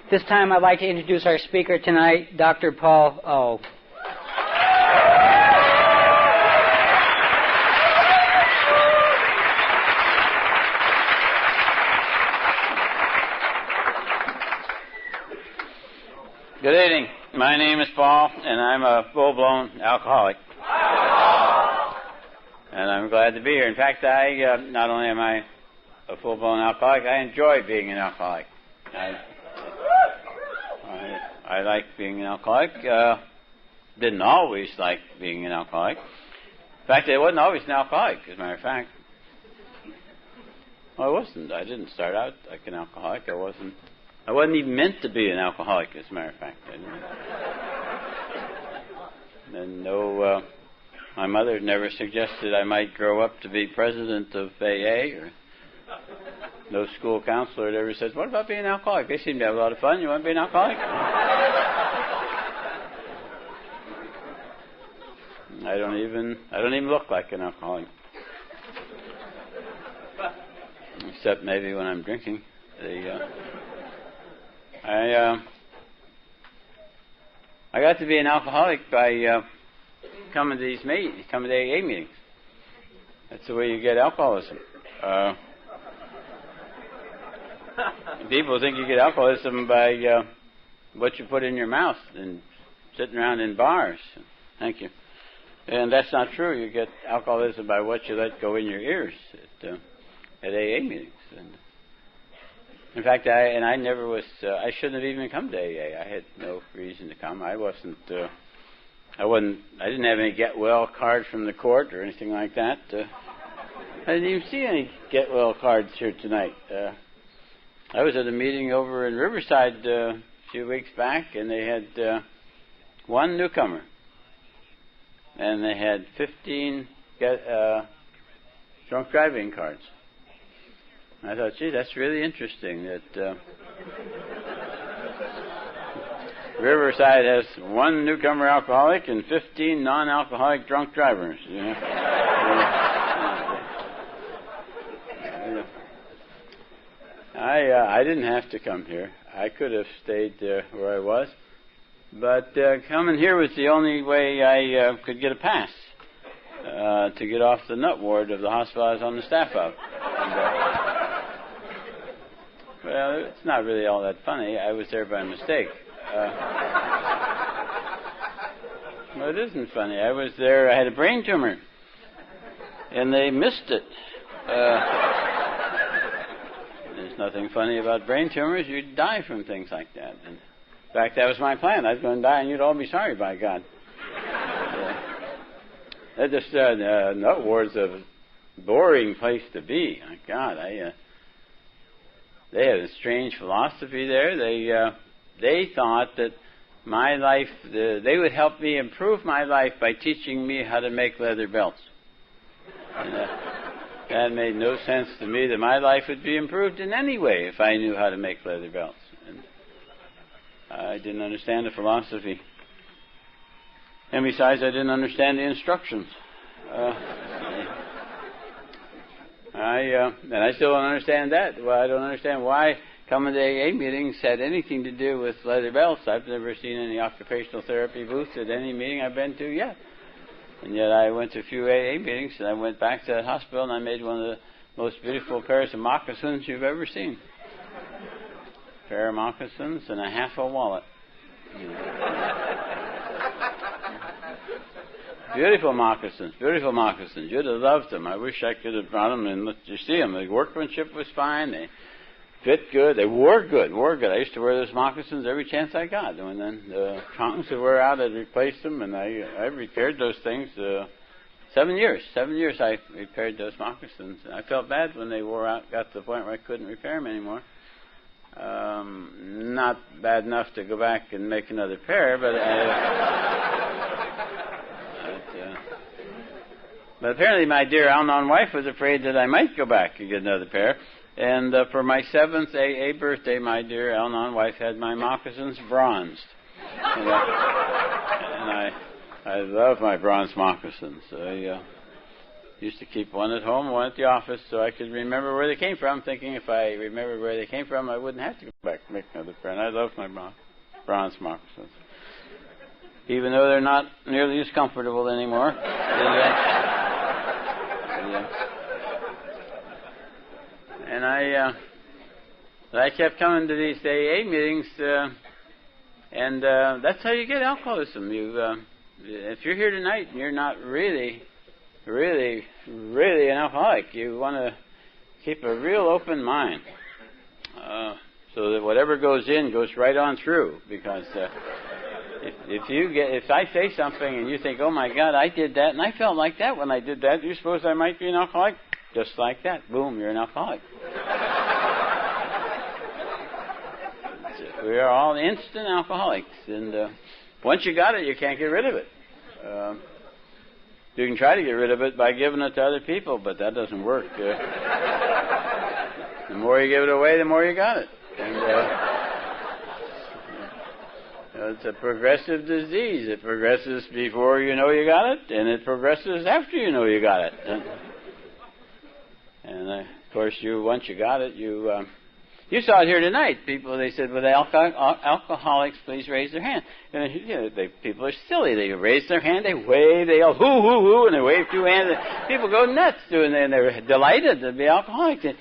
This time I'd like to introduce our speaker tonight, Dr. Paul O. Good evening. My name is Paul, and I'm a full-blown alcoholic. And I'm glad to be here. In fact, not only am I a full-blown alcoholic, I enjoy being an alcoholic. I like being an alcoholic. Didn't always like being an alcoholic. In fact, I wasn't always an alcoholic, as a matter of fact. Well, I wasn't. I didn't start out like an alcoholic. I wasn't even meant to be an alcoholic, as a matter of fact. My mother never suggested I might grow up to be president of AA, or no school counselor had ever said, "What about being an alcoholic? They seem to have a lot of fun. You want to be an alcoholic?" I don't even look like an alcoholic, except maybe when I'm drinking. I got to be an alcoholic by coming to these meetings, coming to AA meetings. That's the way you get alcoholism. People think you get alcoholism by what you put in your mouth and sitting around in bars. Thank you. And that's not true. You get alcoholism by what you let go in your ears at AA meetings. And in fact, I shouldn't have even come to AA. I had no reason to come. I didn't have any get well card from the court or anything like that. I didn't even see any get well cards here tonight. I was at a meeting over in Riverside a few weeks back, and they had one newcomer, and they had 15 drunk driving cards. I thought, gee, that's really interesting that Riverside has one newcomer alcoholic and 15 non-alcoholic drunk drivers. You know? I didn't have to come here. I could have stayed where I was, but coming here was the only way I could get a pass to get off the nut ward of the hospital I was on the staff of. Well, it's not really all that funny. I was there by mistake. Well, it isn't funny. I was there. I had a brain tumor, and they missed it. There's nothing funny about brain tumors. You die from things like that. And in fact, that was my plan. I was going to die, and you'd all be sorry, by God. That just nut ward's a boring place to be. My God, they had a strange philosophy there. They thought that my life, they would help me improve my life by teaching me how to make leather belts. And, that made no sense to me that my life would be improved in any way if I knew how to make leather belts. And I didn't understand the philosophy. And besides, I didn't understand the instructions. And I still don't understand that. Well, I don't understand why coming to AA meetings had anything to do with leather belts. I've never seen any occupational therapy booths at any meeting I've been to yet. And yet I went to a few AA meetings, and I went back to that hospital, and I made one of the most beautiful pairs of moccasins you've ever seen. A pair of moccasins and a half a wallet. Beautiful moccasins, beautiful moccasins. You'd have loved them. I wish I could have brought them and let you see them. The workmanship was fine. They fit good. They wore good. I used to wear those moccasins every chance I got. And then the tongues would wear out, I'd replace them, and I repaired those things. 7 years. 7 years I repaired those moccasins. And I felt bad when they wore out, got to the point where I couldn't repair them anymore. Not bad enough to go back and make another pair, but but apparently my dear Al-Anon wife was afraid that I might go back and get another pair. And for my 7th AA birthday, my dear Al-Anon wife had my moccasins bronzed. And I love my bronze moccasins. Used to keep one at home, one at the office, so I could remember where they came from, thinking if I remembered where they came from, I wouldn't have to go back and make another pair. And I love my bronze moccasins. Even though they're not nearly as comfortable anymore. And I kept coming to these AA meetings, and that's how you get alcoholism. If you're here tonight and you're not really an alcoholic, you want to keep a real open mind, so that whatever goes in goes right on through. Because if I say something and you think, oh my God, I did that and I felt like that when I did that, you suppose I might be an alcoholic? Just like that, boom, you're an alcoholic. We are all instant alcoholics, and once you got it, you can't get rid of it. You can try to get rid of it by giving it to other people, but that doesn't work. The more you give it away, the more you got it. And it's a progressive disease. It progresses before you know you got it, and it progresses after you know you got it. And of course, once you got it, you saw it here tonight. People, they said, "Well, the alcoholics, please raise their hand." And people are silly. They raise their hand, they wave, they yell, "Hoo, hoo, hoo," and they wave two hands. People go nuts doing that, and they're delighted to be alcoholics. And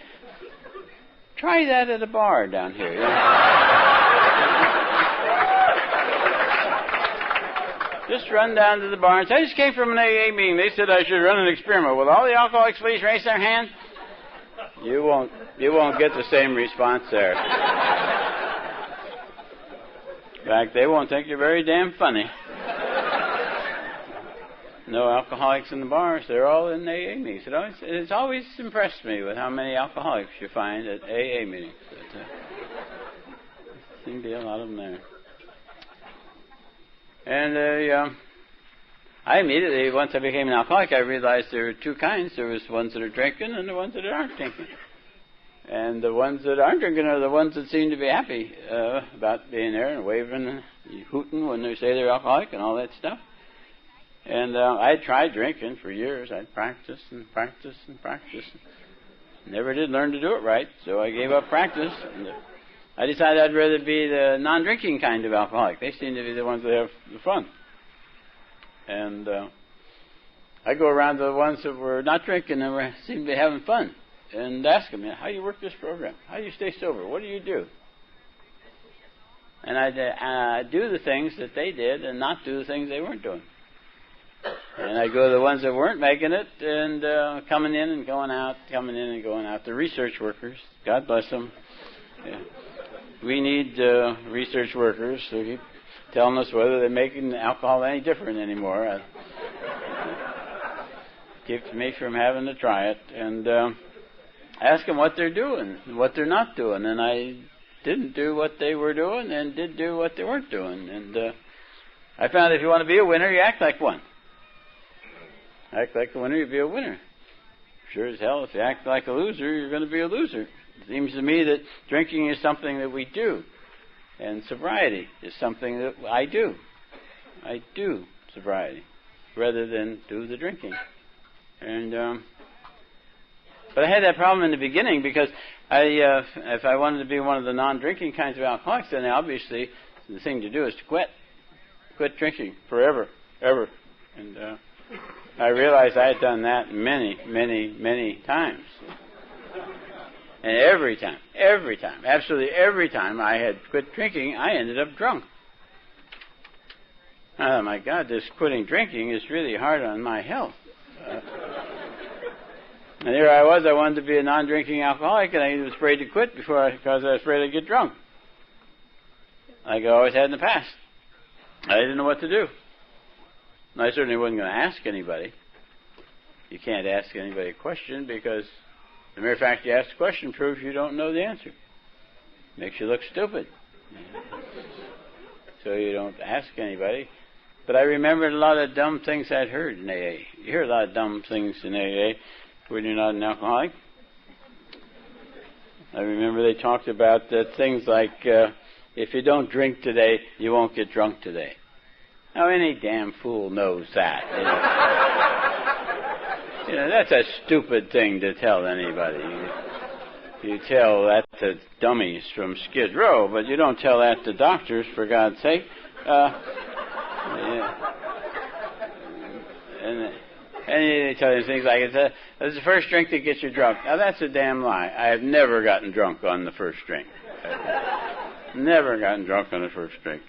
try that at a bar down here. You know? Just run down to the bar and say, "I just came from an AA meeting. They said I should run an experiment. Will all the alcoholics please raise their hand?" You won't get the same response there. In fact, they won't think you're very damn funny. No alcoholics in the bars. They're all in AA meetings. It's always impressed me with how many alcoholics you find at AA meetings. There seem to be a lot of them there. And I immediately, once I became an alcoholic, I realized there were two kinds. There was ones that are drinking and the ones that aren't drinking. And the ones that aren't drinking are the ones that seem to be happy about being there and waving and hooting when they say they're alcoholic and all that stuff. And I tried drinking for years. I'd practice and practice and practice. Never did learn to do it right, so I gave up practice. And I decided I'd rather be the non-drinking kind of alcoholic. They seem to be the ones that have the fun. And I go around to the ones that were not drinking and seemed to be having fun and ask them, "How do you work this program? How do you stay sober? What do you do?" And I'd do the things that they did and not do the things they weren't doing. And I'd go to the ones that weren't making it and coming in and going out, coming in and going out. The research workers, God bless them. Yeah. We need research workers who keep telling us whether they're making alcohol any different anymore. Keeps me from having to try it. And ask them what they're doing and what they're not doing. And I didn't do what they were doing and did do what they weren't doing. And I found if you want to be a winner, you act like one. Act like a winner, you be a winner. Sure as hell, if you act like a loser, you're going to be a loser. It seems to me that drinking is something that we do, and sobriety is something that I do. I do sobriety rather than do the drinking. And but I had that problem in the beginning because if I wanted to be one of the non-drinking kinds of alcoholics, then obviously the thing to do is to quit drinking forever, ever. And I realized I had done that many, many, many times. And every time, absolutely every time I had quit drinking, I ended up drunk. Oh my God, this quitting drinking is really hard on my health. And here I wanted to be a non-drinking alcoholic, and I was afraid to quit because I was afraid I'd get drunk. Like I always had in the past. I didn't know what to do. And I certainly wasn't going to ask anybody. You can't ask anybody a question because the mere fact you ask the question proves you don't know the answer. Makes you look stupid. So you don't ask anybody. But I remembered a lot of dumb things I'd heard in AA. You hear a lot of dumb things in AA when you're not an alcoholic. I remember they talked about things like, if you don't drink today, you won't get drunk today. Now, any damn fool knows that. That's a stupid thing to tell anybody. You tell that to dummies from Skid Row, but you don't tell that to doctors, for God's sake. And they tell you things like, it's the first drink that gets you drunk. Now, that's a damn lie. I have never gotten drunk on the first drink. Never gotten drunk on the first drink.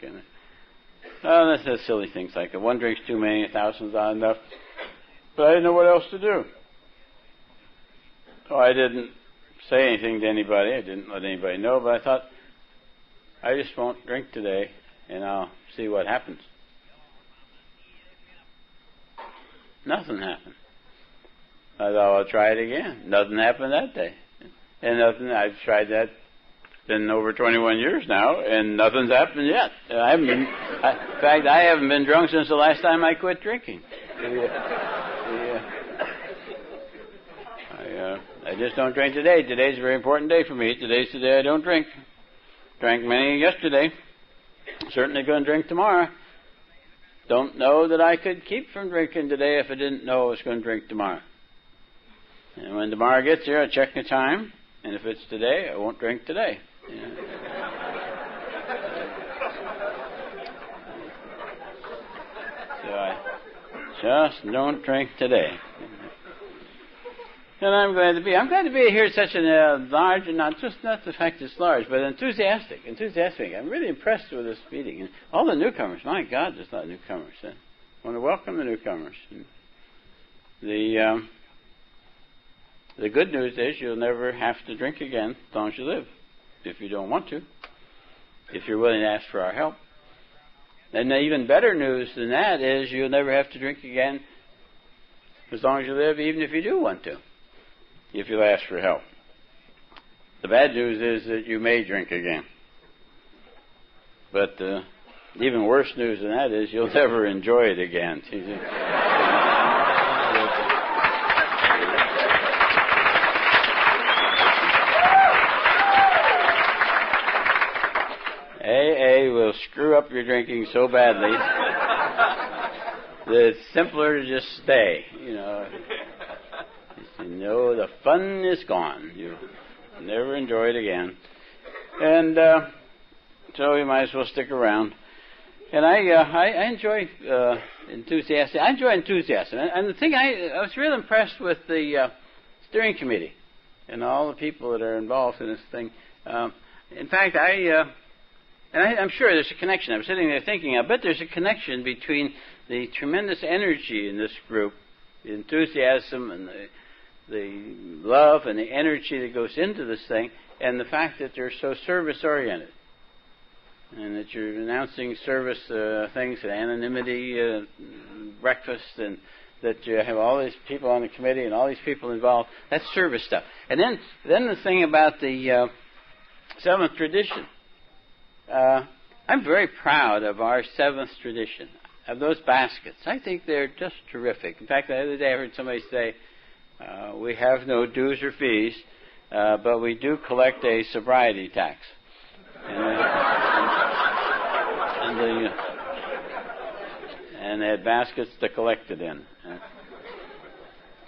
That's the silly things like that. One drink's too many, 1,000's not enough. But I didn't know what else to do. So I didn't say anything to anybody. I didn't let anybody know, but I thought, I just won't drink today, and I'll see what happens. Nothing happened. I thought, I'll try it again. Nothing happened that day. And nothing, I've tried that. It's been over 21 years now, and nothing's happened yet. In fact, I haven't been drunk since the last time I quit drinking. I just don't drink today. Today's a very important day for me. Today's the day I don't drink. Drank many yesterday. Certainly going to drink tomorrow. Don't know that I could keep from drinking today if I didn't know I was going to drink tomorrow. And when tomorrow gets here, I check the time, and if it's today, I won't drink today. So I just don't drink today. And I'm glad to be here at such a large, and not the fact it's large, but enthusiastic. I'm really impressed with this meeting. And all the newcomers, my God, there's a lot of newcomers. I want to welcome the newcomers. And the good news is you'll never have to drink again as long as you live, if you don't want to, if you're willing to ask for our help. And the even better news than that is you'll never have to drink again as long as you live, even if you do want to, if you'll ask for help. The bad news is that you may drink again. But even worse news than that is you'll never enjoy it again. AA will screw up your drinking so badly that it's simpler to just stay, the fun is gone. You'll never enjoy it again. And so you might as well stick around. And I enjoy enthusiasm. I enjoy enthusiasm. And the thing, I was real impressed with the steering committee and all the people that are involved in this thing. In fact, I'm sure there's a connection. I'm sitting there thinking, I bet there's a connection between the tremendous energy in this group, the enthusiasm and the love and the energy that goes into this thing, and the fact that they're so service-oriented, and that you're announcing service things, anonymity breakfast, and that you have all these people on the committee and all these people involved. That's service stuff. And then the thing about the seventh tradition. I'm very proud of our seventh tradition, of those baskets. I think they're just terrific. In fact, the other day I heard somebody say, we have no dues or fees, but we do collect a sobriety tax. And they had baskets to collect it in.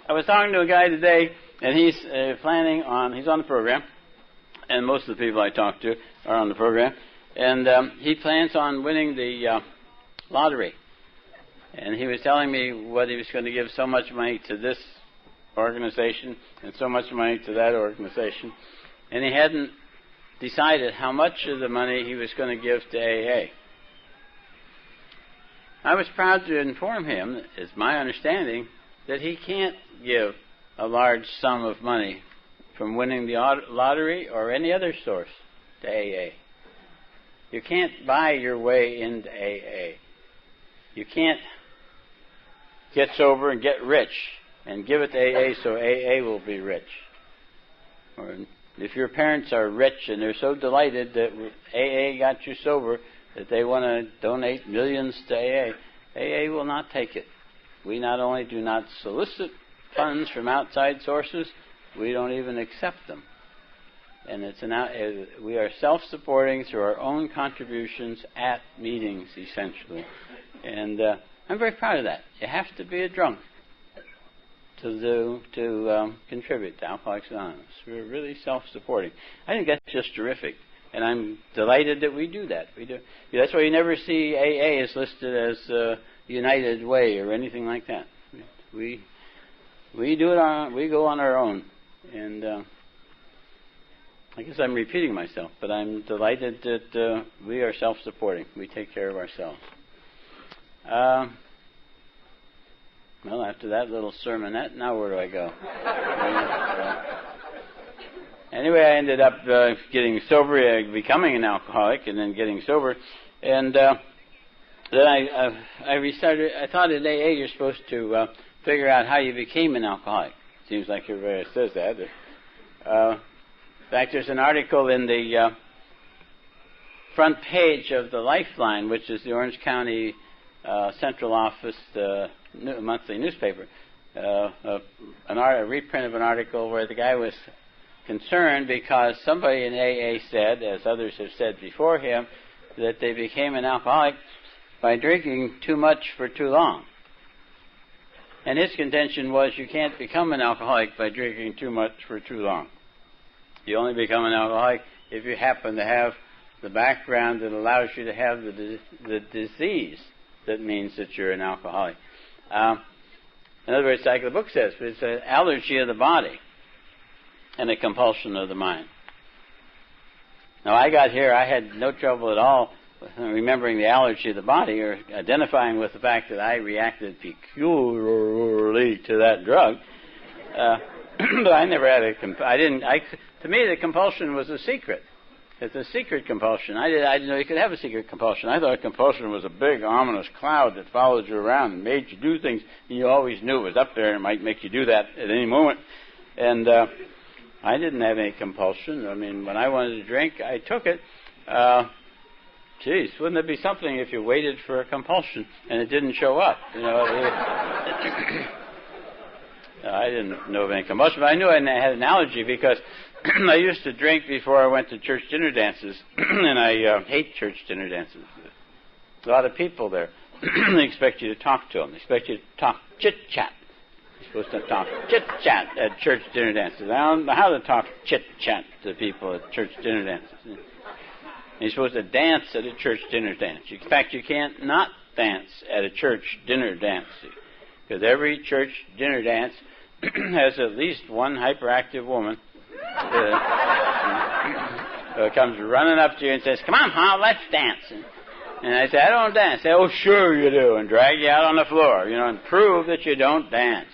I was talking to a guy today, and he's he's on the program, and most of the people I talk to are on the program, and he plans on winning the lottery. And he was telling me what he was going to give so much money to this organization and so much money to that organization, and he hadn't decided how much of the money he was going to give to AA. I was proud to inform him, it's my understanding, that he can't give a large sum of money from winning the lottery or any other source to AA. You can't buy your way into AA. You can't get sober and get rich and give it to AA so AA will be rich. Or if your parents are rich and they're so delighted that AA got you sober that they want to donate millions to AA, AA will not take it. We not only do not solicit funds from outside sources, we don't even accept them. And we are self-supporting through our own contributions at meetings, essentially. And I'm very proud of that. You have to be a drunk to contribute to Alcoholics Anonymous. We're really self-supporting. I think that's just terrific, and I'm delighted that we do that. We do. That's why you never see AA is listed as United Way or anything like that. We do it we go on our own, and I guess I'm repeating myself, but I'm delighted that we are self-supporting. We take care of ourselves. Well, after that little sermonette, now where do I go? Anyway, I ended up getting sober, becoming an alcoholic, and then getting sober. And then I restarted. I thought at AA you're supposed to figure out how you became an alcoholic. Seems like everybody says that. In fact, there's an article in the front page of the Lifeline, which is the Orange County Central Office monthly newspaper, a reprint of an article where the guy was concerned because somebody in AA said, as others have said before him, that they became an alcoholic by drinking too much for too long. And his contention was you can't become an alcoholic by drinking too much for too long. You only become an alcoholic if you happen to have the background that allows you to have the disease that means that you're an alcoholic. In other words, like the book says, it's an allergy of the body and a compulsion of the mind. Now, I got here, I had no trouble at all remembering the allergy of the body or identifying with the fact that I reacted peculiarly to that drug. But I never had to me, the compulsion was a secret. It's a secret compulsion. I didn't know you could have a secret compulsion. I thought compulsion was a big, ominous cloud that followed you around and made you do things, and you always knew it was up there and it might make you do that at any moment. And I didn't have any compulsion. I mean, when I wanted to drink, I took it. Geez, wouldn't it be something if you waited for a compulsion and it didn't show up? You know, I didn't know of any compulsion, but I knew I had an allergy because I used to drink before I went to church dinner dances, and I hate church dinner dances. A lot of people there. They expect you to talk to them. They expect you to talk chit-chat. You're supposed to talk chit-chat at church dinner dances. I don't know how to talk chit-chat to people at church dinner dances. And you're supposed to dance at a church dinner dance. In fact, you can't not dance at a church dinner dance, because every church dinner dance has at least one hyperactive woman comes running up to you and says, "Come on, Pa, let's dance." And I say, "I don't dance." They say, "Oh, sure you do," and drag you out on the floor, and prove that you don't dance.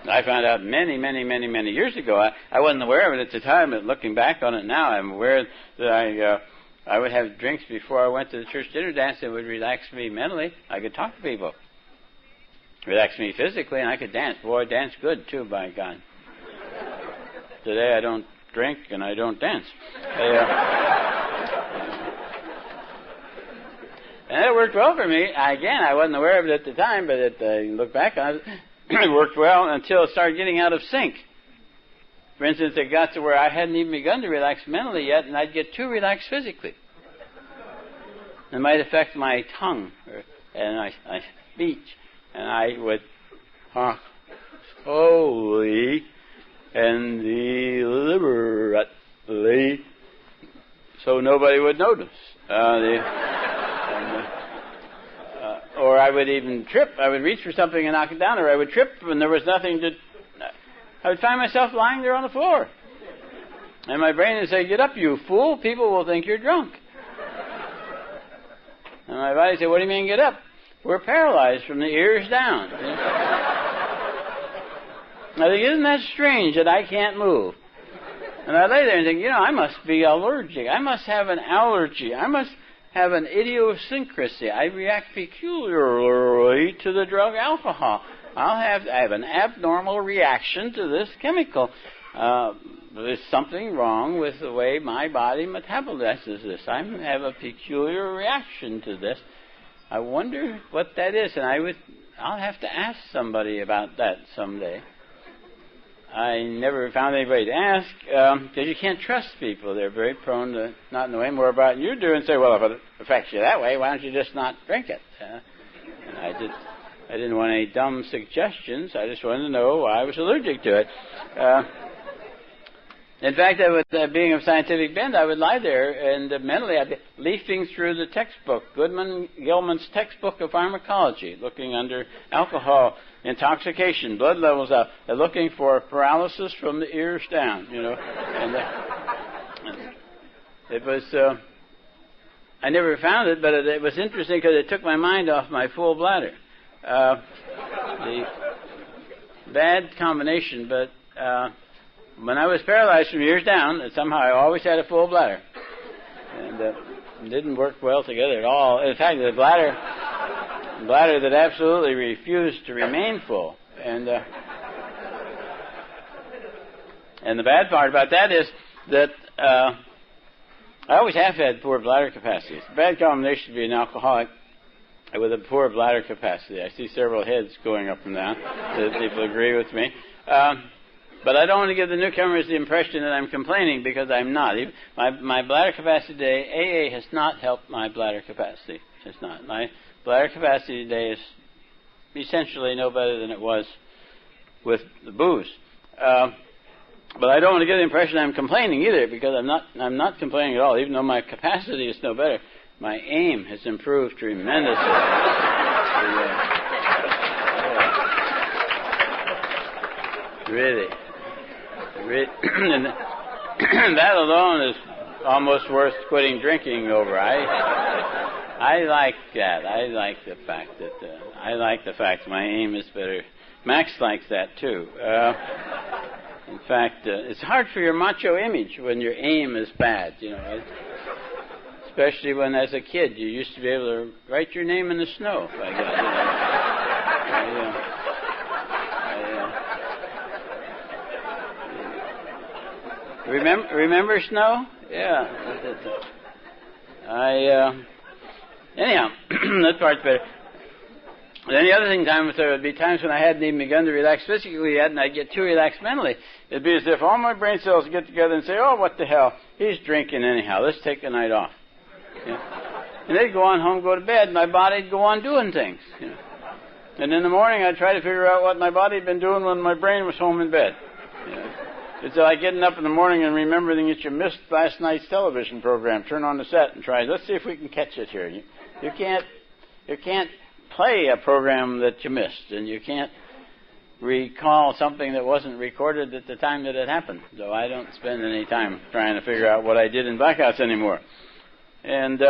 I found out many years ago. I wasn't aware of it at the time, but looking back on it now, I'm aware that I would have drinks before I went to the church dinner dance that would relax me mentally. I could talk to people. Relax me physically, and I could dance. Boy, I dance good, too, by God. Today I don't drink and I don't dance. And it worked well for me. Again, I wasn't aware of it at the time, but I look back on it, it worked well until it started getting out of sync. For instance, it got to where I hadn't even begun to relax mentally yet, and I'd get too relaxed physically. It might affect my tongue and my speech. And I would talk slowly and deliberately so nobody would notice. Or I would even trip. I would reach for something and knock it down, or I would trip and there was nothing to... I would find myself lying there on the floor. And my brain would say, "Get up, you fool. People will think you're drunk." And my body would say, "What do you mean, get up? We're paralyzed from the ears down." I think, isn't that strange that I can't move? And I lay there and think, I must be allergic. I must have an allergy. I must have an idiosyncrasy. I react peculiarly to the drug alcohol. I have an abnormal reaction to this chemical. There's something wrong with the way my body metabolizes this. I have a peculiar reaction to this. I wonder what that is, and I'll have to ask somebody about that someday. I never found anybody to ask, because you can't trust people. They're very prone to not knowing more about you do and say, "Well, if it affects you that way, why don't you just not drink it?" And I didn't want any dumb suggestions. I just wanted to know why I was allergic to it. In fact, being of scientific bent, I would lie there and mentally I'd be leafing through the textbook, Goodman Gilman's textbook of pharmacology, looking under alcohol, intoxication, blood levels out, looking for paralysis from the ears down, And it was, I never found it, but it was interesting because it took my mind off my full bladder. The bad combination, but when I was paralyzed from ears down, somehow I always had a full bladder. And it didn't work well together at all. In fact, the bladder that absolutely refused to remain full. And the bad part about that is that I always have had poor bladder capacity. It's a bad combination to be an alcoholic with a poor bladder capacity. I see several heads going up and down. People agree with me. But I don't want to give the newcomers the impression that I'm complaining, because I'm not. My bladder capacity today, AA has not helped my bladder capacity. It's not. My bladder capacity today is essentially no better than it was with the booze. But I don't want to give the impression I'm complaining either, because I'm not complaining at all. Even though my capacity is no better, my aim has improved tremendously. Really. And that alone is almost worth quitting drinking over. I like that. I like the fact that my aim is better. Max likes that too. In fact, it's hard for your macho image when your aim is bad. Especially when, as a kid, you used to be able to write your name in the snow. I guess. Remember snow? Yeah. Anyhow, that part's better. Then the other thing, there would be times when I hadn't even begun to relax physically yet, and I'd get too relaxed mentally. It'd be as if all my brain cells get together and say, "Oh, what the hell? He's drinking anyhow. Let's take a night off." And they'd go on home, go to bed, and my body'd go on doing things. And in the morning, I'd try to figure out what my body had been doing when my brain was home in bed. It's like getting up in the morning and remembering that you missed last night's television program. Turn on the set and try. Let's see if we can catch it here. You can't play a program that you missed, and you can't recall something that wasn't recorded at the time that it happened. So I don't spend any time trying to figure out what I did in blackouts anymore. And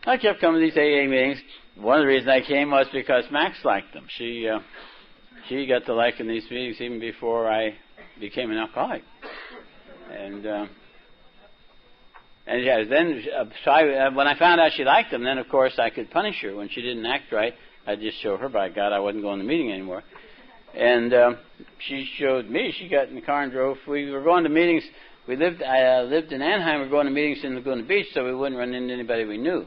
I kept coming to these AA meetings. One of the reasons I came was because Max liked them. She got to liking these meetings even before I became an alcoholic. And then when I found out she liked them, then of course I could punish her when she didn't act right. I'd just show her, by God, I wasn't going to the meeting anymore. And she showed me. She got in the car and drove. We were going to meetings. I lived in Anaheim. We were going to meetings in Laguna Beach, so we wouldn't run into anybody we knew.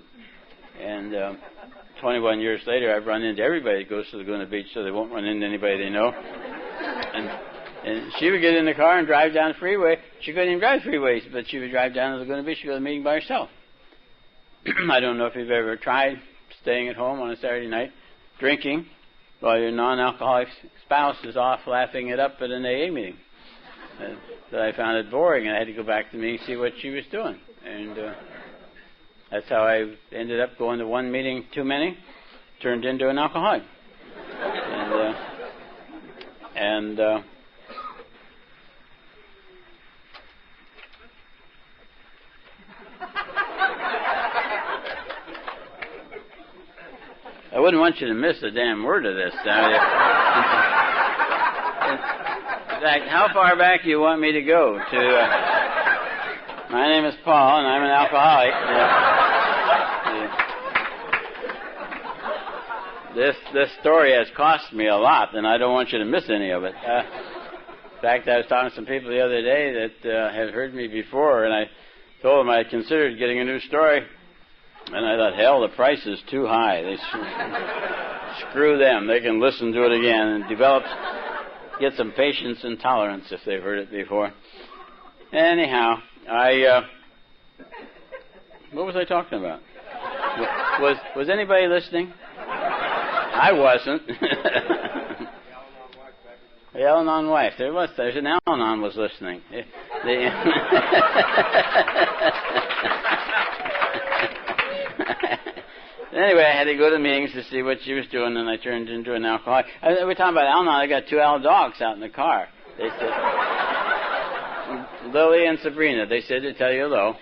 And 21 years later, I've run into everybody that goes to Laguna Beach, so they won't run into anybody they know. And she would get in the car and drive down the freeway. She couldn't even drive freeways, but she would drive down to Laguna Beach to go to the meeting by herself. I don't know if you've ever tried staying at home on a Saturday night, drinking, while your non-alcoholic spouse is off laughing it up at an AA meeting. That I found it boring, and I had to go back to the meeting and see what she was doing. And that's how I ended up going to one meeting too many, turned into an alcoholic. And I wouldn't want you to miss a damn word of this. In fact, how far back do you want me to go? My name is Paul, and I'm an alcoholic. This story has cost me a lot, and I don't want you to miss any of it. In fact, I was talking to some people the other day that had heard me before, and I told them I had considered getting a new story. And I thought, hell, the price is too high. Screw them. They can listen to it again and get some patience and tolerance if they've heard it before. Anyhow, what was I talking about? Was anybody listening? I wasn't. The Al-Anon wife. There's an Al-Anon was listening. Anyway, I had to go to meetings to see what she was doing, and I turned into an alcoholic. We're talking about Al-Anon. I got 2 Al dogs out in the car. They said, Lily and Sabrina, they said to tell you hello.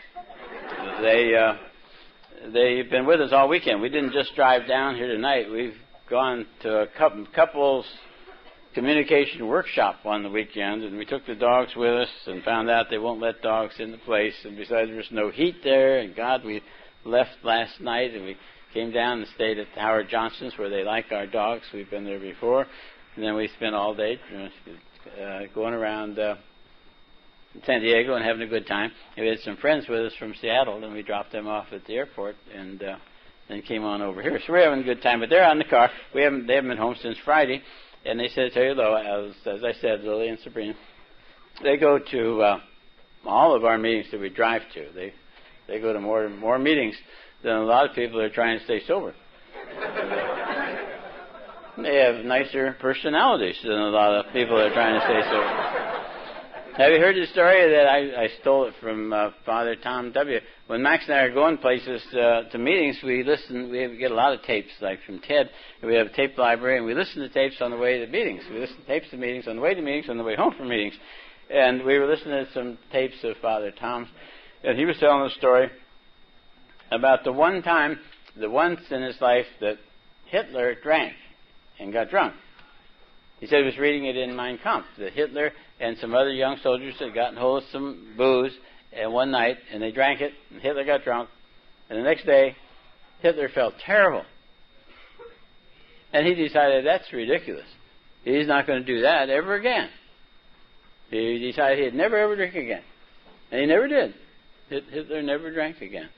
They've been with us all weekend. We didn't just drive down here tonight. We've gone to a couples communication workshop on the weekend, and we took the dogs with us and found out they won't let dogs in the place. And besides, there's no heat there. And God, we left last night, and we came down and stayed at Howard Johnston's, where they like our dogs. We've been there before. And then we spent all day going around San Diego and having a good time. And we had some friends with us from Seattle, and we dropped them off at the airport and then came on over here. So we're having a good time. But they're on the car. They haven't been home since Friday. And they said, tell you though, as I said, Lily and Sabrina, they go to all of our meetings that we drive to. They go to more meetings than a lot of people that are trying to stay sober. They have nicer personalities than a lot of people that are trying to stay sober. Have you heard the story that I stole it from Father Tom W.? When Max and I are going places to meetings, we listen. We get a lot of tapes, like from Ted. We have a tape library, and we listen to tapes on the way to meetings. We listen to tapes of meetings on the way to meetings, on the way home from meetings. And we were listening to some tapes of Father Tom's, and he was telling a story about the once in his life that Hitler drank and got drunk. He said he was reading it in Mein Kampf, that Hitler and some other young soldiers had gotten hold of some booze one night, and they drank it, and Hitler got drunk. And the next day, Hitler felt terrible. And he decided, that's ridiculous. He's not going to do that ever again. He decided he'd never, ever drink again. And he never did. Hitler never drank again.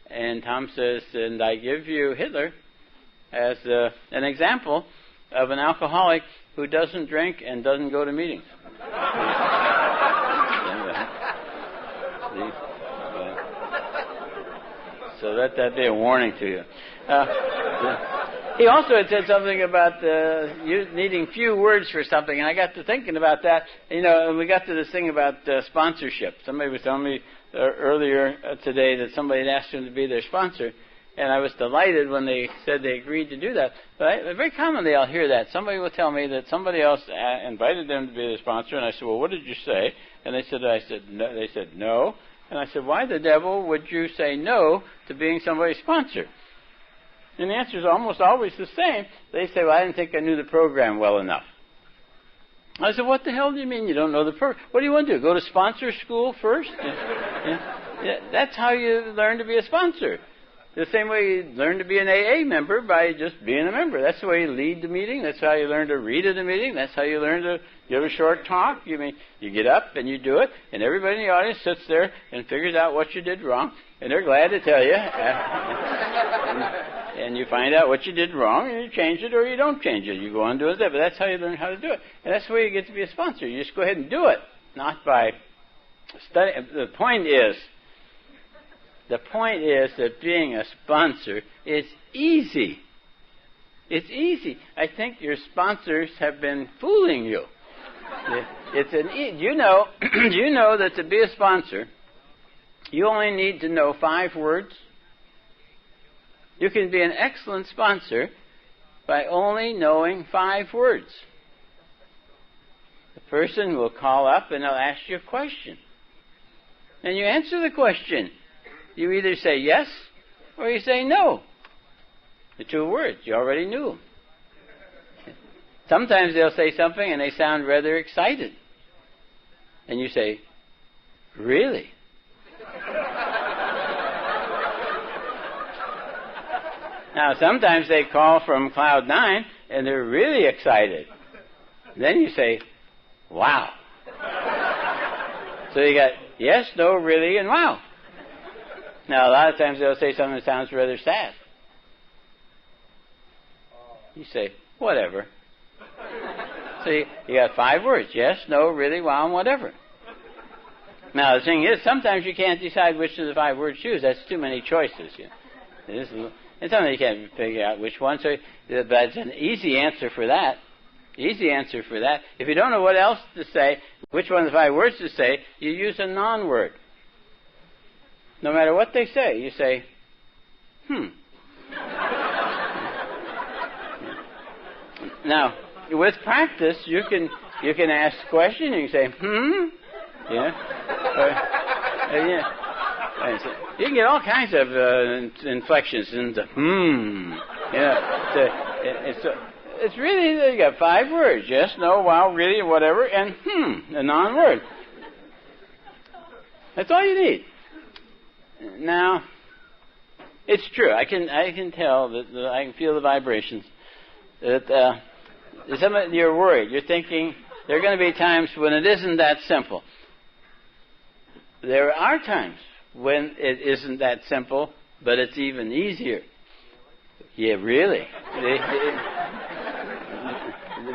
And Tom says, and I give you Hitler as an example of an alcoholic who doesn't drink and doesn't go to meetings. So that be a warning to you. He also had said something about you needing few words for something, and I got to thinking about that. And we got to this thing about sponsorship. Somebody was telling me earlier today that somebody had asked him to be their sponsor, and I was delighted when they said they agreed to do that. But very commonly I'll hear that. Somebody will tell me that somebody else invited them to be their sponsor, and I said, well, what did you say? And they said no. They said no. And I said, why the devil would you say no to being somebody's sponsor? And the answer is almost always the same. They say, well, I didn't think I knew the program well enough. I said, what the hell do you mean you don't know the program? What do you want to do, go to sponsor school first? That's how you learn to be a sponsor. The same way you learn to be an AA member, by just being a member. That's the way you lead the meeting. That's how you learn to read at the meeting. That's how you learn to give a short talk. You get up and you do it, and everybody in the audience sits there and figures out what you did wrong, and they're glad to tell you. And you find out what you did wrong, and you change it or you don't change it. You go on doing that, but that's how you learn how to do it. And that's the way you get to be a sponsor. You just go ahead and do it, not by studying. The point is that being a sponsor is easy. It's easy. I think your sponsors have been fooling you. You know that to be a sponsor, you only need to know 5 words. You can be an excellent sponsor by only knowing 5 words. The person will call up and they'll ask you a question. And you answer the question. You either say yes or you say no. The 2 words, you already knew them. Sometimes they'll say something and they sound rather excited. And you say, really? Now, sometimes they call from Cloud 9 and they're really excited. Then you say, wow. So you got yes, no, really, and wow. Now, a lot of times they'll say something that sounds rather sad. You say, whatever. So you got 5 words, yes, no, really, wow, and whatever. Now, the thing is, sometimes you can't decide which of the 5 words to choose. That's too many choices. And sometimes you can't figure out which one. So that's an easy answer for that. Easy answer for that. If you don't know what else to say, which one of the 5 words to say, you use a non-word. No matter what they say, you say, Now, with practice, you can ask a question. You can say, You can get all kinds of inflections into It's really, you got 5 words. Yes, no, wow, really, whatever, and a non-word. That's all you need. Now, it's true. I can tell that I can feel the vibrations. That you're worried. You're thinking there are going to be times when it isn't that simple. There are times when it isn't that simple, but it's even easier. Yeah, really.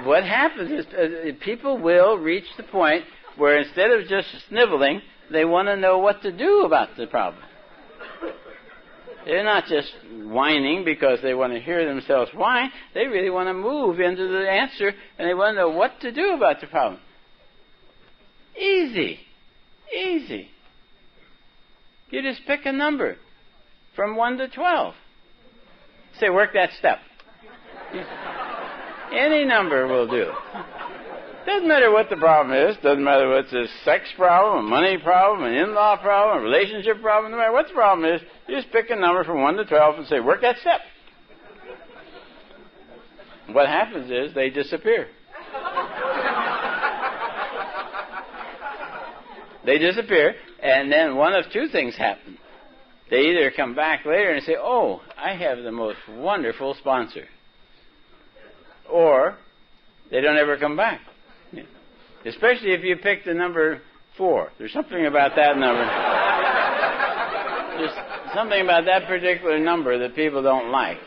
What happens is people will reach the point where instead of just sniveling, they want to know what to do about the problem. They're not just whining because they want to hear themselves whine. They really want to move into the answer, and they want to know what to do about the problem. Easy. Easy. You just pick a number from 1 to 12. Say, work that step. Any number will do. Doesn't matter what the problem is. Doesn't matter whether it's a sex problem, a money problem, an in-law problem, a relationship problem. No matter what the problem is, you just pick a number from 1 to 12 and say, work that step. What happens is they disappear. They disappear, and then one of 2 things happen. They either come back later and say, oh, I have the most wonderful sponsor. Or they don't ever come back. Especially if you pick the number 4. There's something about that number. There's something about that particular number that people don't like.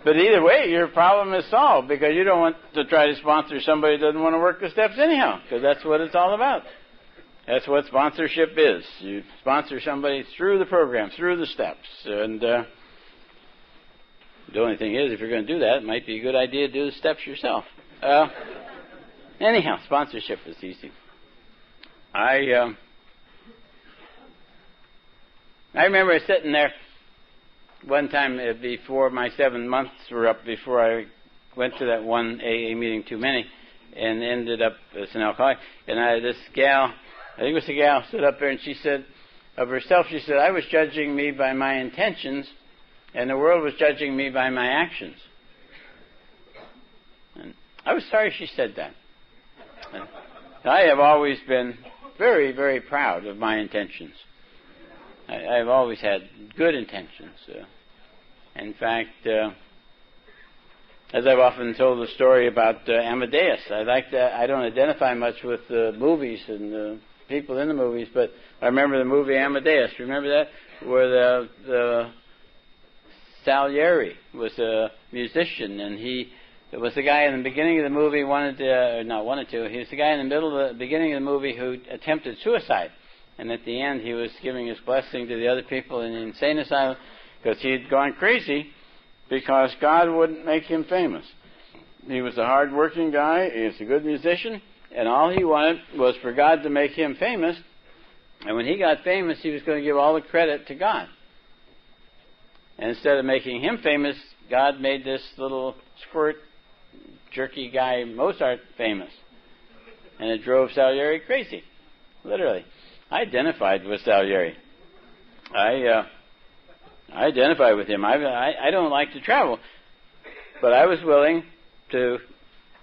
But either way, your problem is solved because you don't want to try to sponsor somebody who doesn't want to work the steps anyhow, because that's what it's all about. That's what sponsorship is. You sponsor somebody through the program, through the steps. And the only thing is, if you're going to do that, it might be a good idea to do the steps yourself. Anyhow, sponsorship is easy. I remember sitting there one time before my 7 months were up, before I went to that one AA meeting too many, and ended up as an alcoholic. And this gal, I think it was a gal, stood up there and she said of herself, she said, I was judging me by my intentions, and the world was judging me by my actions. And I was sorry she said that. And I have always been very, very proud of my intentions. I've always had good intentions. In fact, as I've often told the story about Amadeus, I don't identify much with the movies and the people in the movies, but I remember the movie Amadeus. Remember that? Where the Salieri was a musician, and he was the guy in the beginning of the movie he was the guy in the beginning of the movie who attempted suicide. And at the end, he was giving his blessing to the other people in the insane asylum because he had gone crazy because God wouldn't make him famous. He was a hard-working guy. He was a good musician. And all he wanted was for God to make him famous. And when he got famous, he was going to give all the credit to God. And instead of making him famous, God made this little squirt, jerky guy, Mozart, famous. And it drove Salieri crazy, literally. I identified with Salieri. I identify with him. I don't like to travel, but I was willing to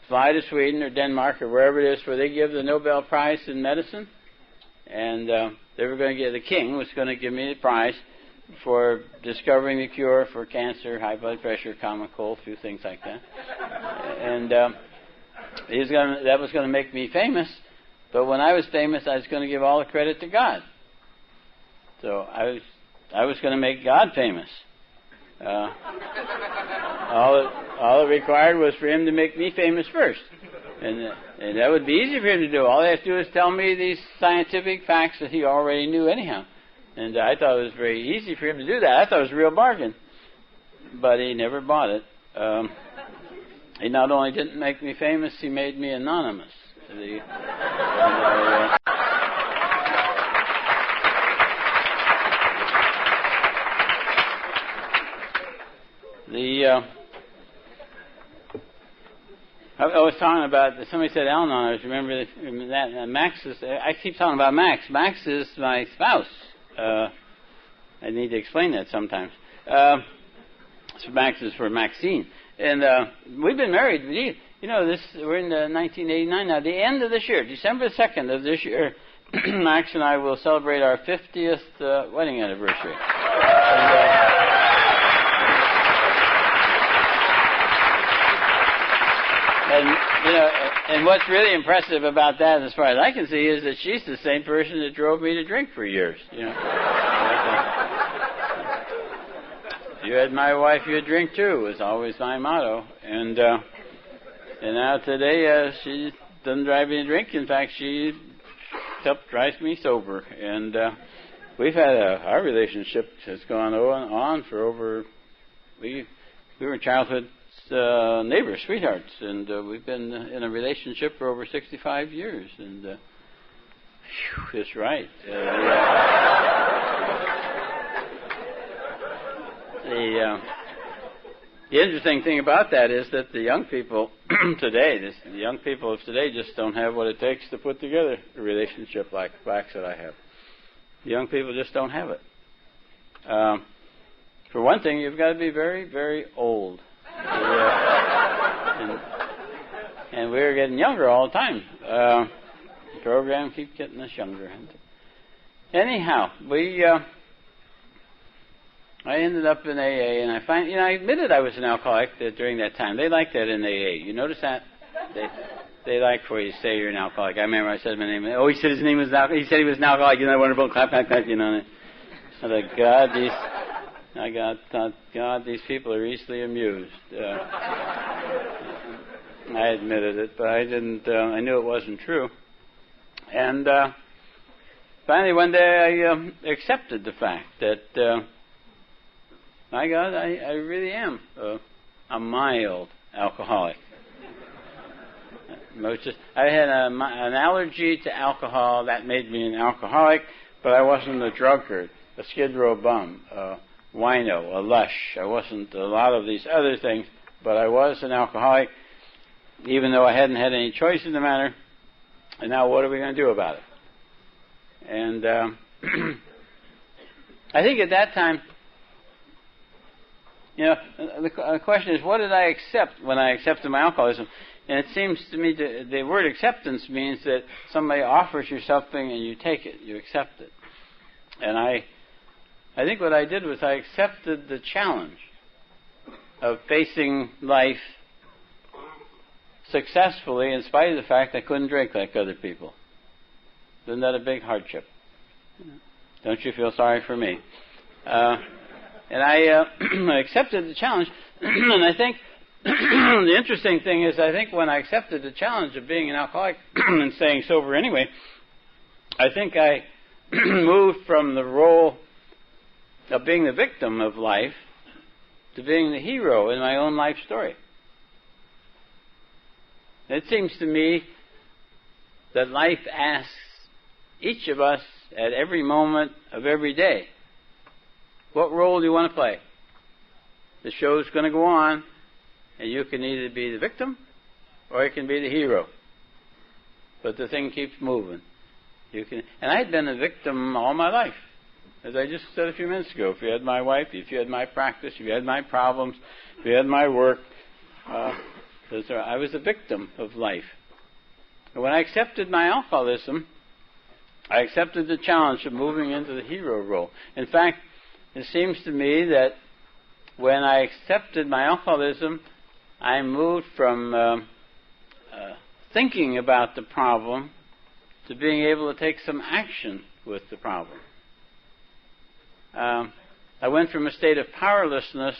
fly to Sweden or Denmark or wherever it is where they give the Nobel Prize in medicine, and they were going to give, the king was going to give me the prize for discovering the cure for cancer, high blood pressure, common cold, a few things like that. And that was going to make me famous. But when I was famous, I was going to give all the credit to God. So I was going to make God famous. All it required was for him to make me famous first. And that would be easy for him to do. All he has to do is tell me these scientific facts that he already knew anyhow. And I thought it was very easy for him to do that. I thought it was a real bargain. But he never bought it. He not only didn't make me famous, he made me anonymous. I was talking about, somebody said Al-Anon, I remember that, Max is, I keep talking about Max. Max is my spouse. I need to explain that sometimes. So Max is for Maxine. And we've been married, we're in 1989 now. The end of this year, December 2nd of this year, Max and I will celebrate our 50th wedding anniversary. And what's really impressive about that, as far as I can see, is that she's the same person that drove me to drink for years. If you had my wife, you'd drink too, was always my motto. And now today, she doesn't drive me to drink. In fact, she helped drive me sober. And we've had our relationship has gone on for over. We were childhood neighbors, sweethearts, and we've been in a relationship for over 65 years. And it's right. The interesting thing about that is that the young people today, the young people of today, just don't have what it takes to put together a relationship like Max that I have. The young people just don't have it. For one thing, you've got to be very, very old. And we're getting younger all the time. The program keeps getting us younger. Anyhow, I ended up in AA, and I admitted I was an alcoholic during that time. They like that in AA. You notice that? They like for you to say you're an alcoholic. I remember I said my name. Oh, he said his name was alcoholic. He said he was an alcoholic. Wonderful. Clap, clap, clap. I thought, God, these people are easily amused. I admitted it, but I didn't. I knew it wasn't true. And finally, one day, I accepted the fact that, my God, I really am a mild alcoholic. I had an allergy to alcohol that made me an alcoholic, but I wasn't a drunkard, a Skid Row bum, a wino, a lush. I wasn't a lot of these other things, but I was an alcoholic, even though I hadn't had any choice in the matter. And now what are we going to do about it? And I think at that time, the question is, what did I accept when I accepted my alcoholism? And it seems to me that the word acceptance means that somebody offers you something and you take it, you accept it. And I think what I did was I accepted the challenge of facing life successfully in spite of the fact I couldn't drink like other people. Isn't that a big hardship? Don't you feel sorry for me? And I accepted the challenge. And I think the interesting thing is, I think when I accepted the challenge of being an alcoholic and staying sober anyway, I think I moved from the role of being the victim of life to being the hero in my own life story. It seems to me that life asks each of us at every moment of every day, what role do you want to play? The show's going to go on, and you can either be the victim or you can be the hero. But the thing keeps moving. And I'd been a victim all my life. As I just said a few minutes ago, if you had my wife, if you had my practice, if you had my problems, if you had my work, I was a victim of life. And when I accepted my alcoholism, I accepted the challenge of moving into the hero role. In fact, it seems to me that when I accepted my alcoholism, I moved from thinking about the problem to being able to take some action with the problem. I went from a state of powerlessness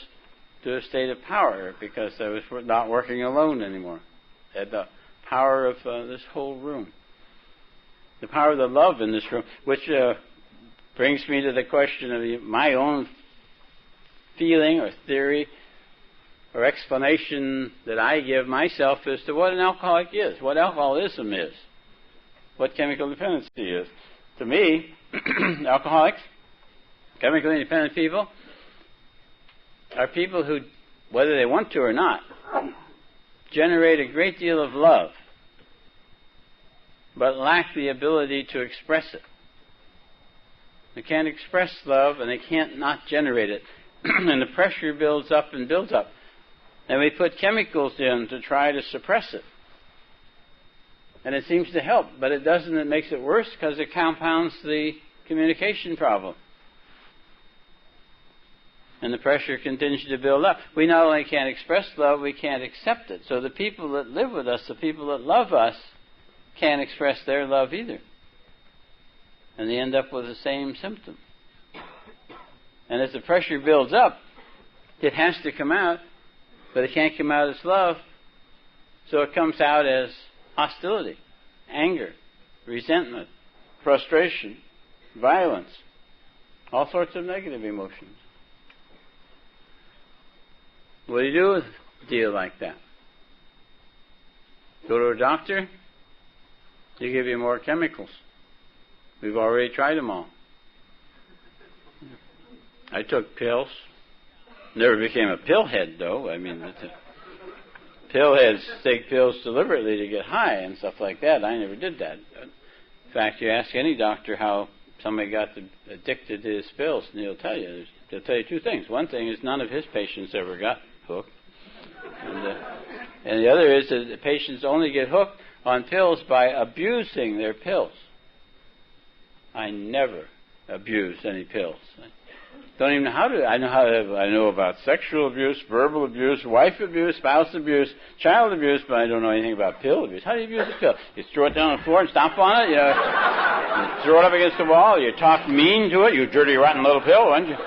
to a state of power because I was not working alone anymore. I had the power of this whole room. The power of the love in this room, which brings me to the question of my own feeling or theory or explanation that I give myself as to what an alcoholic is, what alcoholism is, what chemical dependency is. To me, alcoholics, chemically independent people, are people who, whether they want to or not, generate a great deal of love, but lack the ability to express it. They can't express love, and they can't not generate it. And the pressure builds up and builds up. And we put chemicals in to try to suppress it. And it seems to help, but it doesn't. It makes it worse because it compounds the communication problem. And the pressure continues to build up. We not only can't express love, we can't accept it. So the people that live with us, the people that love us, can't express their love either. And they end up with the same symptom. And as the pressure builds up, it has to come out, but it can't come out as love, so it comes out as hostility, anger, resentment, frustration, violence, all sorts of negative emotions. What do you do with a deal like that? Go to a doctor, they give you more chemicals. We've already tried them all. I took pills. Never became a pillhead, though. I mean, pillheads take pills deliberately to get high and stuff like that. I never did that. In fact, you ask any doctor how somebody got addicted to his pills, and they'll tell you two things. One thing is none of his patients ever got hooked. And the other is that the patients only get hooked on pills by abusing their pills. I never abused any pills. Don't even know how to. I know about sexual abuse, verbal abuse, wife abuse, spouse abuse, child abuse, but I don't know anything about pill abuse. How do you abuse a pill? You throw it down on the floor and stomp on it. You throw it up against the wall. You talk mean to it. You dirty, rotten little pill, wouldn't you?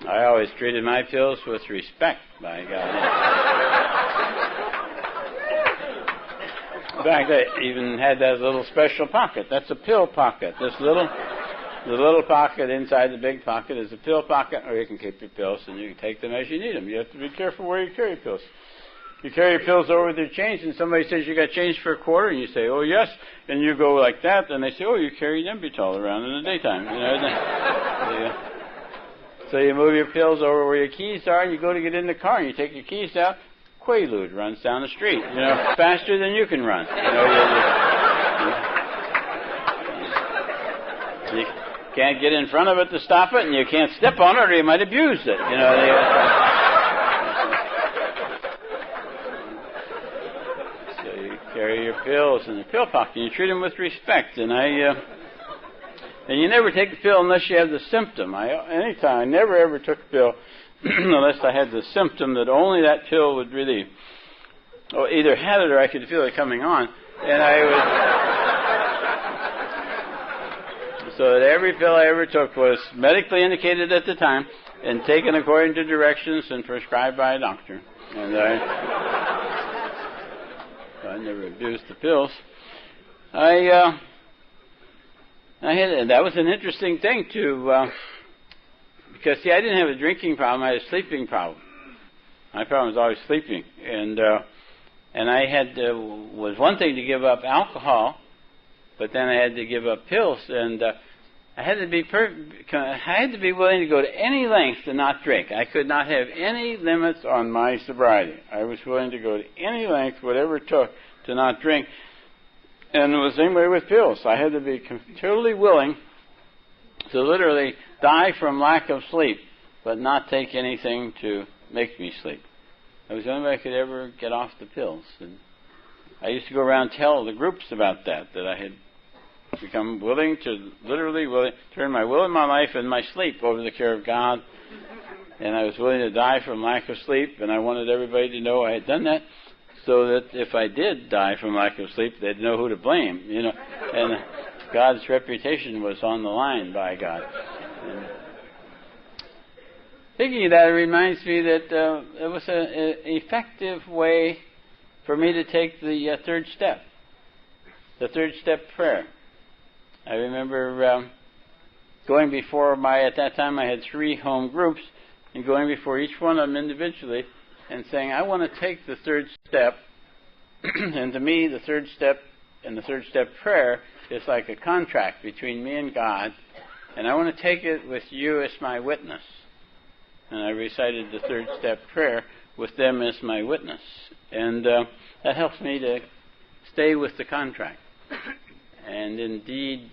I always treated my pills with respect, by God. In fact, I even had that little special pocket. That's a pill pocket. The little pocket inside the big pocket is a pill pocket, or you can keep your pills and you can take them as you need them. You have to be careful where you carry pills. You carry your pills over with your change, and somebody says you got change for a quarter, and you say, "Oh yes," and you go like that, and they say, "Oh, you carry Nembutol around in the daytime." So you move your pills over where your keys are, and you go to get in the car, and you take your keys out. Quaalude runs down the street, faster than you can run. You can't get in front of it to stop it, and you can't step on it, or you might abuse it. So you carry your pills in the pill pocket, and you treat them with respect. And you never take the pill unless you have the symptom. I never ever took a pill unless I had the symptom that only that pill would relieve. Or either had it or I could feel it coming on. And so that every pill I ever took was medically indicated at the time and taken according to directions and prescribed by a doctor. And I never abused the pills. That was an interesting thing too. Because, I didn't have a drinking problem, I had a sleeping problem. My problem was always sleeping. And I was one thing to give up alcohol, but then I had to give up pills. And I had to be willing to go to any length to not drink. I could not have any limits on my sobriety. I was willing to go to any length, whatever it took, to not drink. And it was the same way with pills. I had to be totally willing to literally die from lack of sleep, but not take anything to make me sleep. That was the only way I could ever get off the pills. And I used to go around and tell the groups about that I had become willing to turn my will and my life and my sleep over the care of God. And I was willing to die from lack of sleep, and I wanted everybody to know I had done that, so that if I did die from lack of sleep, they'd know who to blame, And God's reputation was on the line, by God. And thinking of that, it reminds me that it was an effective way for me to take the third step. the third step prayer. I remember going before at that time I had 3 home groups, and going before each one of them individually and saying, I want to take the third step. And to me, the third step and the third step prayer is like a contract between me and God, and I want to take it with you as my witness. And I recited the third step prayer with them as my witness. And that helps me to stay with the contract. And indeed,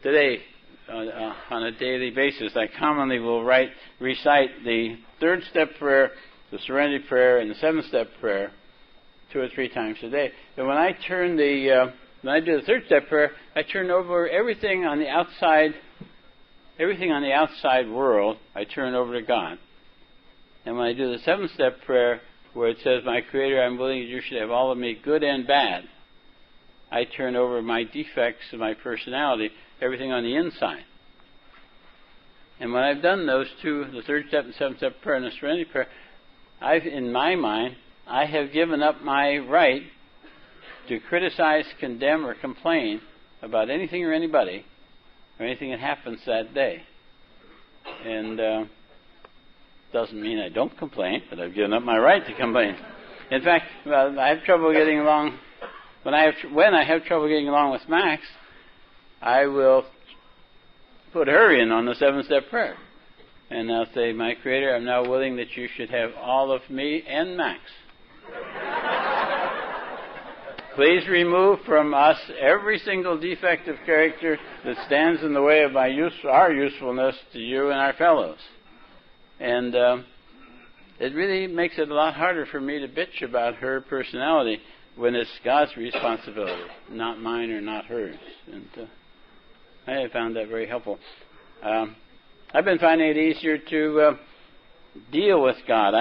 today, on a daily basis, I commonly will recite the third step prayer, the serenity prayer, and the 7th step prayer 2 or 3 times a day. And when I do the third step prayer, I turn over everything on the outside world, I turn over to God. And when I do the 7th step prayer, where it says, my Creator, I'm willing that you should have all of me, good and bad, I turn over my defects of my personality, everything on the inside. And when I've done those 2, the third step and 7th step prayer and the serenity prayer, in my mind, I have given up my right to criticize, condemn, or complain about anything or anybody or anything that happens that day. And doesn't mean I don't complain, but I've given up my right to complain. In fact, I have trouble getting along. When I have trouble getting along with Max, I will put her in on the 7th step prayer. And I'll say, my Creator, I'm now willing that you should have all of me and Max. Please remove from us every single defect of character that stands in the way of our usefulness to you and our fellows. And it really makes it a lot harder for me to bitch about her personality when it's God's responsibility, not mine or not hers. And I have found that very helpful. I've been finding it easier to deal with God.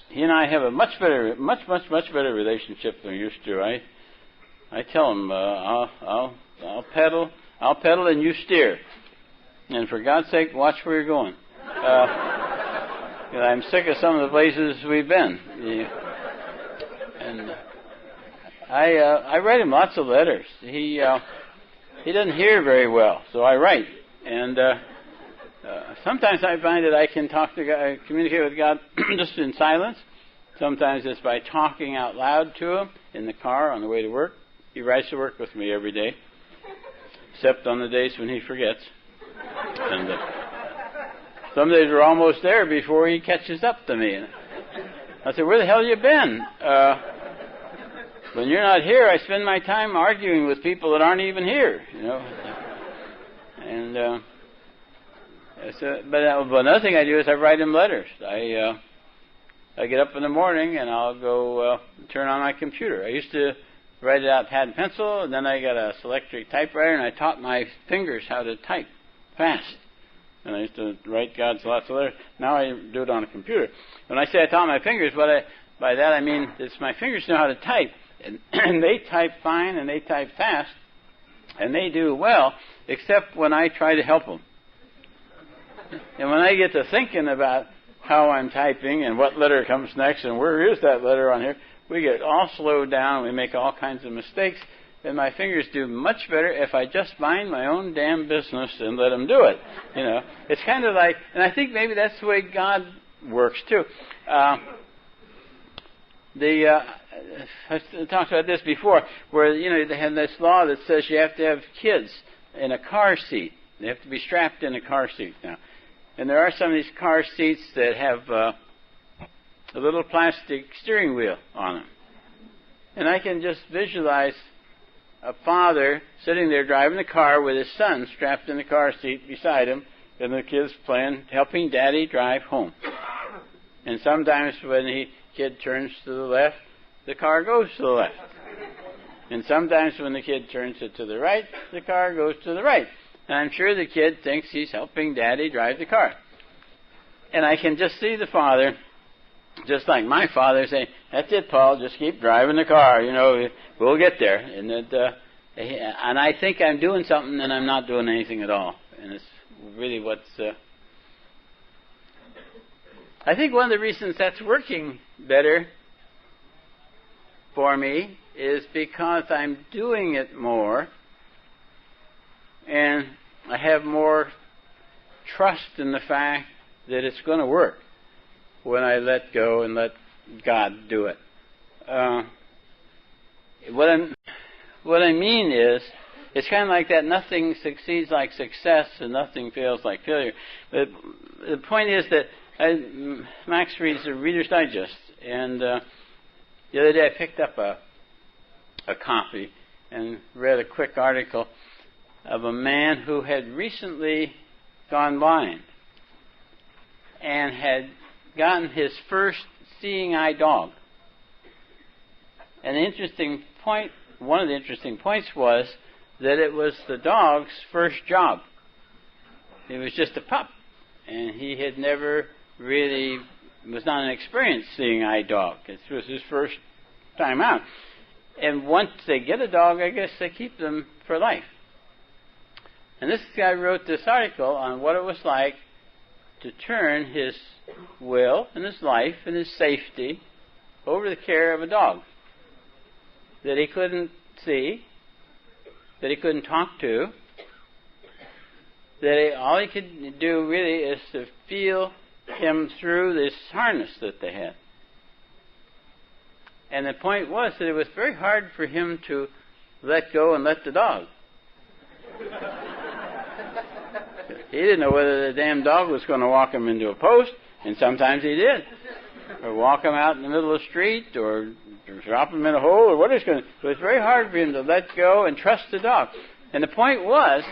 He and I have a much better relationship than we used to. I tell him, I'll pedal and you steer. And for God's sake, watch where you're going. I'm sick of some of the places we've been. And I write him lots of letters. He doesn't hear very well, so I write. And sometimes I find that I can communicate with God just in silence. Sometimes it's by talking out loud to him in the car on the way to work. He rides to work with me every day, except on the days when he forgets. And some days we're almost there before he catches up to me. I say, where the hell you been? When you're not here, I spend my time arguing with people that aren't even here, And but another thing I do is I write him letters. I get up in the morning and I'll go turn on my computer. I used to write it out pad and pencil, and then I got a electric typewriter, and I taught my fingers how to type fast. And I used to write God's lots of letters. Now I do it on a computer. When I say I taught my fingers, by that I mean it's my fingers know how to type. And they type fine and they type fast. And they do well, except when I try to help them. And when I get to thinking about how I'm typing and what letter comes next and where is that letter on here, we get all slowed down. We make all kinds of mistakes. And my fingers do much better if I just mind my own damn business and let them do it. It's kind of like, and I think maybe that's the way God works too. I talked about this before, where they have this law that says you have to have kids in a car seat. They have to be strapped in a car seat now. And there are some of these car seats that have a little plastic steering wheel on them. And I can just visualize a father sitting there driving the car with his son strapped in the car seat beside him, and the kids playing, helping Daddy drive home. And sometimes when the kid turns to the left, the car goes to the left. And sometimes when the kid turns it to the right, the car goes to the right. And I'm sure the kid thinks he's helping Daddy drive the car. And I can just see the father, just like my father, saying, that's it, Paul, just keep driving the car, we'll get there. And I think I'm doing something and I'm not doing anything at all. And it's really what's... I think one of the reasons that's working better for me is because I'm doing it more, and I have more trust in the fact that it's going to work when I let go and let God do it. What I mean is, it's kind of like that nothing succeeds like success and nothing fails like failure. But the point is that Max reads the Reader's Digest, and the other day I picked up a copy and read a quick article of a man who had recently gone blind and had gotten his first seeing eye dog. And one of the interesting points was that it was the dog's first job. He was just a pup, and he had never really, was not an experienced seeing eye dog. It was his first time out. And once they get a dog, I guess they keep them for life. And this guy wrote this article on what it was like to turn his will and his life and his safety over the care of a dog that he couldn't see, that he couldn't talk to, that all he could do really is to feel him through this harness that they had. And the point was that it was very hard for him to let go and let the dog. He didn't know whether the damn dog was going to walk him into a post, and sometimes he did. Or walk him out in the middle of the street, or drop him in a hole, or what he's going to do. It was very hard for him to let go and trust the dog. And the point was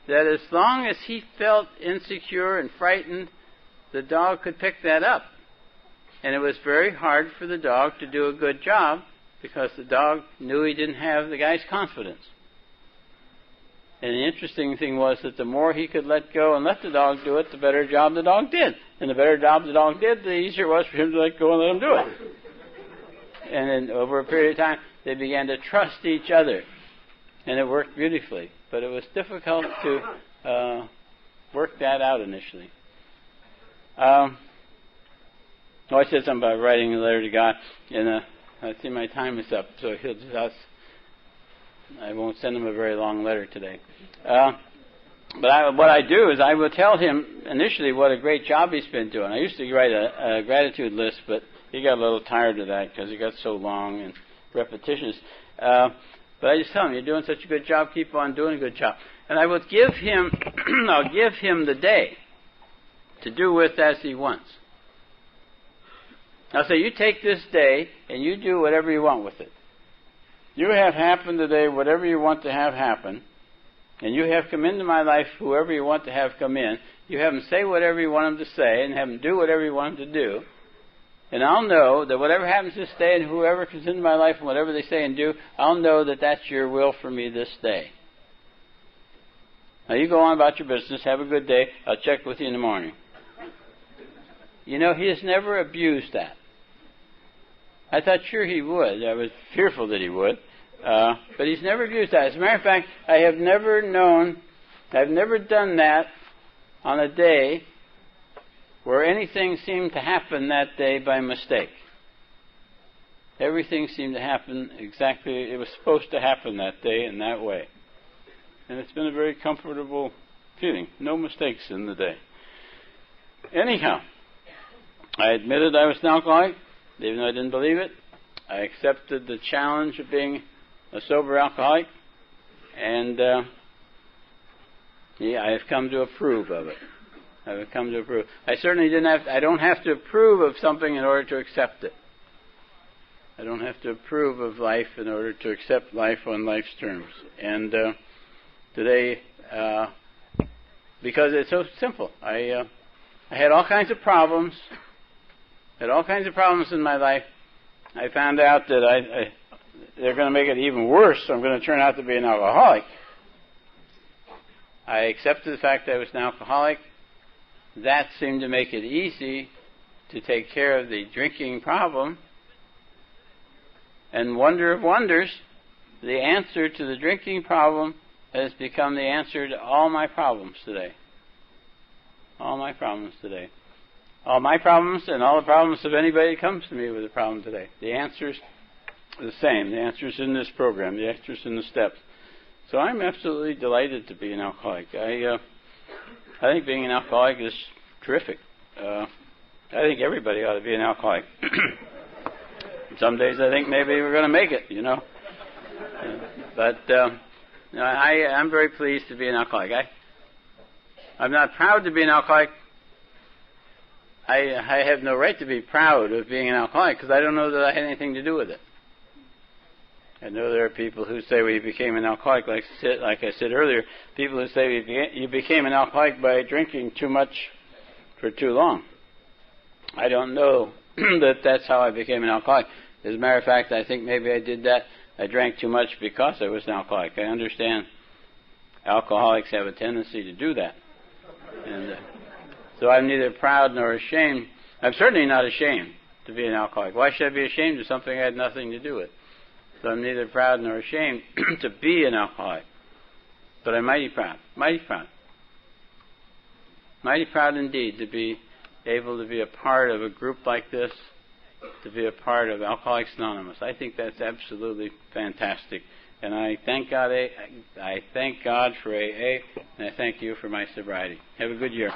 that as long as he felt insecure and frightened, the dog could pick that up. And it was very hard for the dog to do a good job because the dog knew he didn't have the guy's confidence. And the interesting thing was that the more he could let go and let the dog do it, the better job the dog did. And the better job the dog did, the easier it was for him to let go and let him do it. And then over a period of time, they began to trust each other. And it worked beautifully. But it was difficult to work that out initially. I said something about writing a letter to God, and I see my time is up, so I won't send him a very long letter today. But what I do is I will tell him initially what a great job he's been doing. I used to write a gratitude list, but he got a little tired of that because it got so long and repetitious. But I just tell him, you're doing such a good job, keep on doing a good job. And I will give him, I'll give him the day to do with as he wants. I'll say, you take this day and you do whatever you want with it. You have happen today whatever you want to have happen, and you have come into my life whoever you want to have come in. You have them say whatever you want them to say and have them do whatever you want them to do. And I'll know that whatever happens this day and whoever comes into my life and whatever they say and do, I'll know that that's your will for me this day. Now you go on about your business, have a good day, I'll check with you in the morning. You know, he has never abused that. I thought sure he would. I was fearful that he would. But he's never abused that. As a matter of fact, I've never done that on a day where anything seemed to happen that day by mistake. Everything seemed to happen exactly, it was supposed to happen that day in that way. And it's been a very comfortable feeling. No mistakes in the day. Anyhow, I admitted I was an alcoholic, even though I didn't believe it. I accepted the challenge of being a sober alcoholic, and I have come to approve of it. I have come to approve. I certainly I don't have to approve of something in order to accept it. I don't have to approve of life in order to accept life on life's terms. And today, because it's so simple, I had all kinds of problems. Had all kinds of problems in my life. I found out that they're going to make it even worse, so I'm going to turn out to be an alcoholic. I accepted the fact that I was an alcoholic. That seemed to make it easy to take care of the drinking problem. And wonder of wonders, the answer to the drinking problem has become the answer to all my problems today. All my problems today. All my problems and all the problems of anybody who comes to me with a problem today. The answers the same. The answer's in this program. The answer's in the steps. So I'm absolutely delighted to be an alcoholic. I think being an alcoholic is terrific. I think everybody ought to be an alcoholic. Some days I think maybe we're going to make it, I'm very pleased to be an alcoholic. I'm not proud to be an alcoholic. I have no right to be proud of being an alcoholic because I don't know that I had anything to do with it. I know there are people who say we became an alcoholic, like I said earlier, people who say you became an alcoholic by drinking too much for too long. I don't know that that's how I became an alcoholic. As a matter of fact, I think maybe I did that. I drank too much because I was an alcoholic. I understand alcoholics have a tendency to do that. And so I'm neither proud nor ashamed. I'm certainly not ashamed to be an alcoholic. Why should I be ashamed of something I had nothing to do with? So I'm neither proud nor ashamed to be an alcoholic. But I'm mighty proud. Mighty proud. Mighty proud indeed to be able to be a part of a group like this, to be a part of Alcoholics Anonymous. I think that's absolutely fantastic. And I thank God for AA, and I thank you for my sobriety. Have a good year.